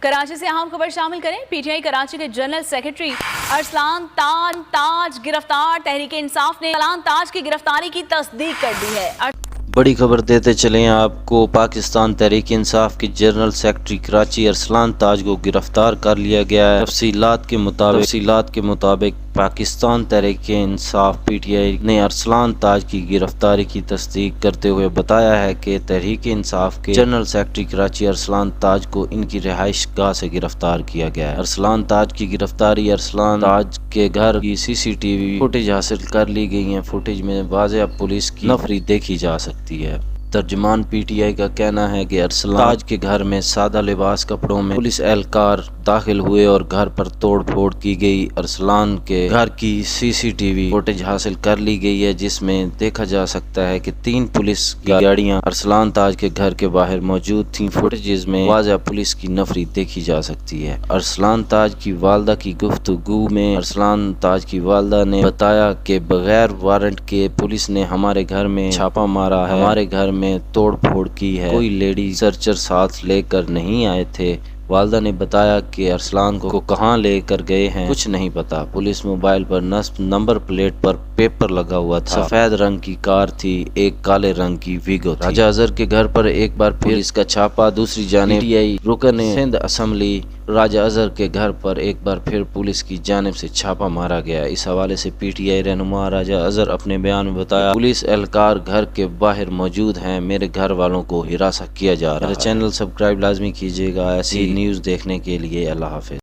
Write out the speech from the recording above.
कराची से अहम खबर शामिल करें। पीटीआई कराची के जनरल सेक्रेटरी अरसलान ताज गिरफ्तार। तहरीक इंसाफ ने अरसलान ताज की गिरफ्तारी की तस्दीक कर दी है। बड़ी खबर देते चले आपको। पाकिस्तान तहरीक इंसाफ के जनरल सेक्रेटरी कराची अरसलान ताज को गिरफ्तार कर लिया गया है। तफसीलात के मुताबिक पाकिस्तान तहरीक इंसाफ पीटीआई ने अरसलान ताज की गिरफ्तारी की तस्दीक करते हुए बताया है कि तहरीक इंसाफ के जनरल सेक्रेटरी कराची अरसलान ताज को इनकी रिहाइश गाह से गिरफ्तार किया गया है। अरसलान ताज की गिरफ्तारी अरसलान ताज के घर की सीसीटीवी फुटेज हासिल कर ली गई है। फुटेज में वाज़ेह पुलिस की नफरी देखी जा सकती है। तर्जमान पीटीआई का कहना है कि अरसलान ताज के घर में सादा लिबास कपड़ों में पुलिस एहलकार दाखिल हुए और घर पर तोड़ फोड़ की गई। अरसलान के घर की सीसीटीवी फुटेज हासिल कर ली गई है, जिसमें देखा जा सकता है कि 3 पुलिस गाड़ियां अरसलान ताज के घर के बाहर मौजूद थी। फुटेज में वाज़ेह पुलिस की नफरी देखी जा सकती है। अरसलान ताज की वालदा की गुफ्तगू में अरसलान ताज की वालदा ने बताया कि बगैर वारंट के पुलिस ने हमारे घर में छापा मारा है, हमारे घर में तोड़ फोड़ की है। कोई लेडी सर्चर साथ लेकर नहीं आए थे। वालदा ने बताया कि अरसलान को कहां लेकर गए हैं कुछ नहीं पता। पुलिस मोबाइल पर नंबर प्लेट पर पेपर लगा हुआ था। सफेद रंग की कार थी, एक काले रंग की वीगो थी। राजा अजहर के घर पर एक बार फिर इसका छापा। दूसरी जानिब पीटीआई रुकन सिंध असम्बली राजा अजहर के घर पर एक बार फिर पुलिस की जानिब से छापा मारा गया। इस हवाले से पीटीआई रहनुमा राजा अजहर अपने बयान में बताया, पुलिस एहलकार घर के बाहर मौजूद हैं, मेरे घर वालों को हिरासत किया जा रहा है। चैनल सब्सक्राइब लाजमी कीजिएगा ऐसी न्यूज़ देखने के लिए। अल्लाह हाफिज।